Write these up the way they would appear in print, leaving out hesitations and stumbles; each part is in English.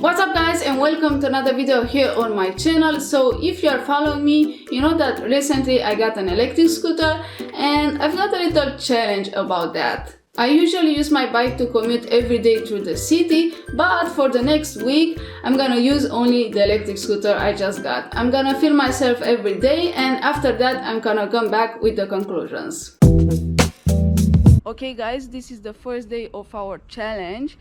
What's up guys, and welcome to another video here on my channel. So if you are following me, you know that recently I got an electric scooter and I've got a little challenge about that. I usually use my bike to commute every day through the city, but for the next week I'm gonna use only the electric scooter I just got. I'm gonna film myself every day, and after that I'm gonna come back with the conclusions. Okay guys, this is the first day of our challenge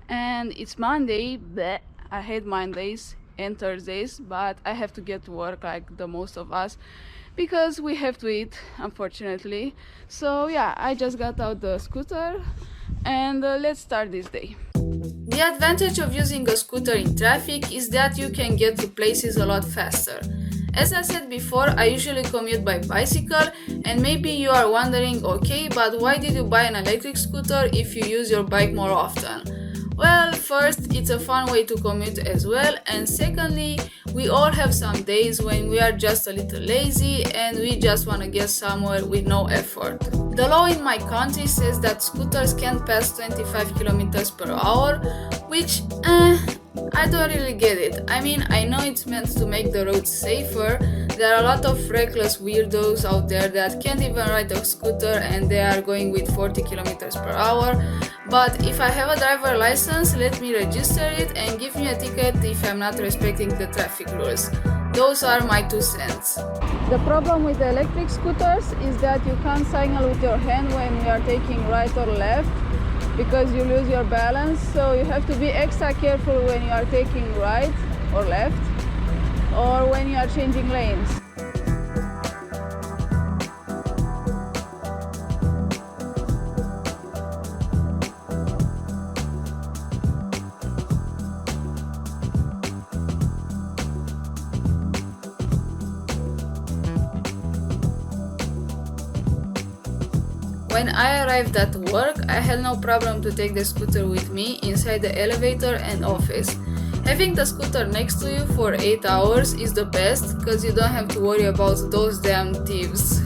and it's Monday. Bleh. I hate Mondays and Thursdays, but I have to get to work like the most of us because we have to eat, unfortunately. So yeah, I just got out the scooter and let's start this day. The advantage of using a scooter in traffic is that you can get to places a lot faster. As I said before, I usually commute by bicycle, and maybe you are wondering, okay, but why did you buy an electric scooter if you use your bike more often? Well, first, it's a fun way to commute as well, and secondly, we all have some days when we are just a little lazy and we just want to get somewhere with no effort. The law in my country says that scooters can't pass 25 kilometers per hour, which, I don't really get it. I mean, I know it's meant to make the roads safer. There are a lot of reckless weirdos out there that can't even ride a scooter and they are going with 40 kilometers per hour. But if I have a driver license, let me register it and give me a ticket if I'm not respecting the traffic rules. Those are my 2 cents. The problem with the electric scooters is that you can't signal with your hand when you are taking right or left, because you lose your balance. So you have to be extra careful when you are taking right or left, or when you are changing lanes. When I arrived at work, I had no problem to take the scooter with me inside the elevator and office. Having the scooter next to you for 8 hours is the best, because you don't have to worry about those damn thieves.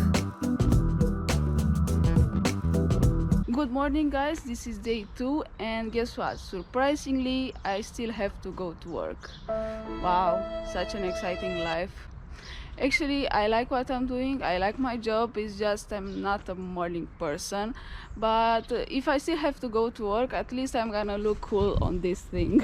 Good morning guys, this is day 2 and guess what? Surprisingly, I still have to go to work. Wow, such an exciting life. Actually, I like what I'm doing, I like my job, it's just I'm not a morning person. But if I still have to go to work, at least I'm gonna look cool on this thing.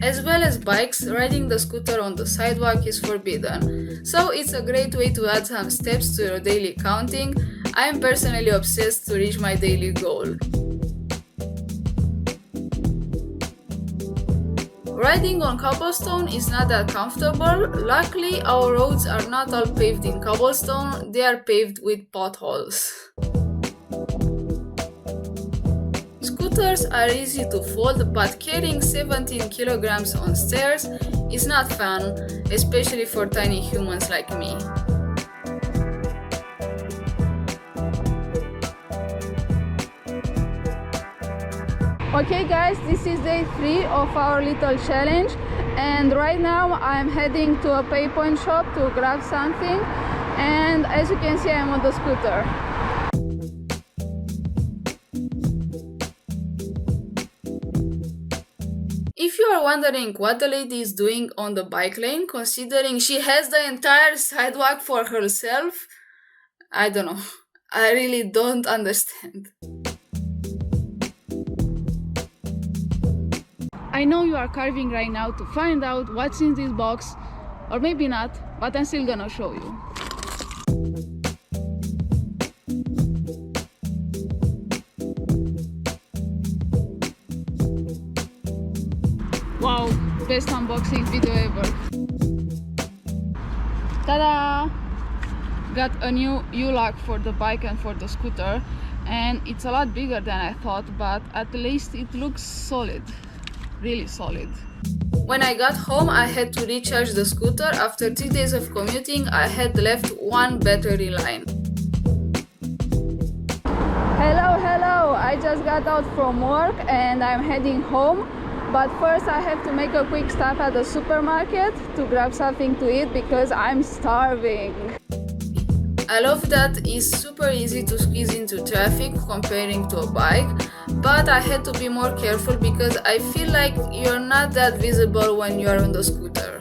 As well as bikes, riding the scooter on the sidewalk is forbidden. So it's a great way to add some steps to your daily counting. I am personally obsessed to reach my daily goal. Riding on cobblestone is not that comfortable. Luckily, our roads are not all paved in cobblestone, they are paved with potholes. Scooters are easy to fold, but carrying 17 kilograms on stairs is not fun, especially for tiny humans like me. Okay guys, this is day 3 of our little challenge, and right now I'm heading to a payphone shop to grab something, and as you can see I'm on the scooter. If you are wondering what the lady is doing on the bike lane, considering she has the entire sidewalk for herself, I don't know. I really don't understand. I know you are carving right now to find out what's in this box, or maybe not, but I'm still gonna show you. Wow, best unboxing video ever. Ta-da! Got a new U-lock for the bike and for the scooter, and it's a lot bigger than I thought, but at least it looks solid. Really solid. When I got home, I had to recharge the scooter. After 3 days of commuting, I had left 1 battery line. Hello, I just got out from work and I'm heading home. But first I have to make a quick stop at the supermarket to grab something to eat because I'm starving. I love that it's super easy to squeeze into traffic comparing to a bike, but I had to be more careful because I feel like you're not that visible when you're on the scooter.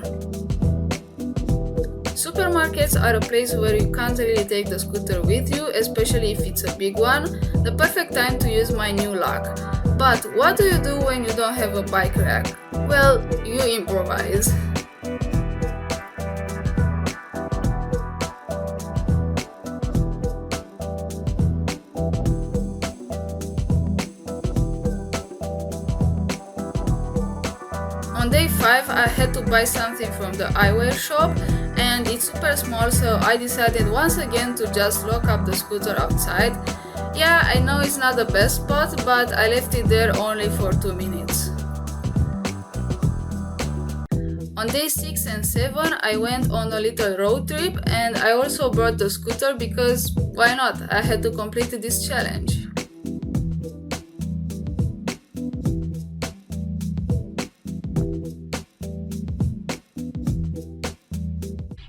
Supermarkets are a place where you can't really take the scooter with you, especially if it's a big one. The perfect time to use my new lock. But what do you do when you don't have a bike rack? Well, you improvise. On day 5 I had to buy something from the eyewear shop and it's super small, so I decided once again to just lock up the scooter outside. Yeah, I know it's not the best spot, but I left it there only for 2 minutes. On day 6 and 7 I went on a little road trip and I also brought the scooter because why not? I had to complete this challenge.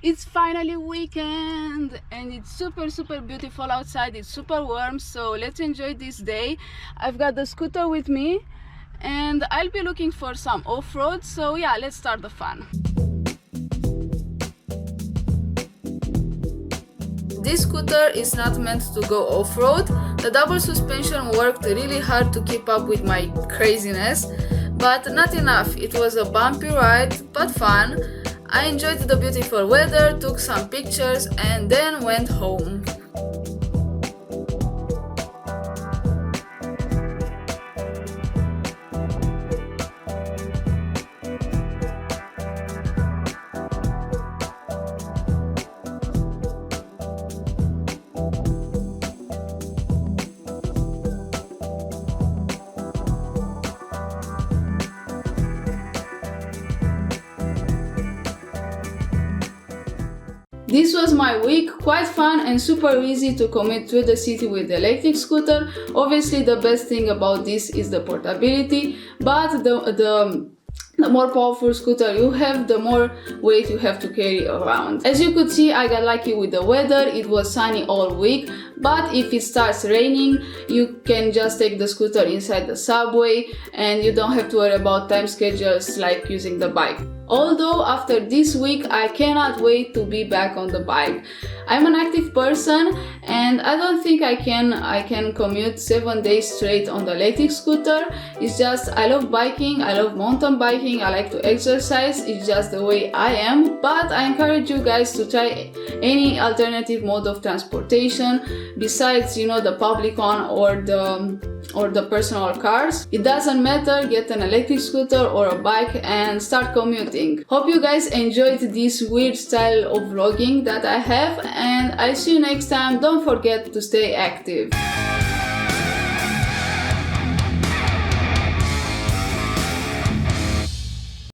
It's finally weekend and it's super beautiful outside. It's super warm, so let's enjoy this day. I've got the scooter with me and I'll be looking for some off-road, so yeah, let's start the fun. This scooter is not meant to go off-road. The double suspension worked really hard to keep up with my craziness, but not enough. It was a bumpy ride, but fun. I enjoyed the beautiful weather, took some pictures and then went home. This was my week, quite fun and super easy to commute through the city with the electric scooter. Obviously the best thing about this is the portability, but the more powerful scooter you have, the more weight you have to carry around. As you could see, I got lucky with the weather. It was sunny all week, but if it starts raining, you can just take the scooter inside the subway and you don't have to worry about time schedules like using the bike. Although after this week I cannot wait to be back on the bike. I'm an active person and I don't think I can commute 7 days straight on the electric scooter. It's just I love biking, I love mountain biking, I like to exercise, it's just the way I am. But I encourage you guys to try any alternative mode of transportation besides, you know, the public one or the personal cars. It doesn't matter, get an electric scooter or a bike and start commuting. Hope you guys enjoyed this weird style of vlogging that I have and I'll see you next time. Don't forget to stay active.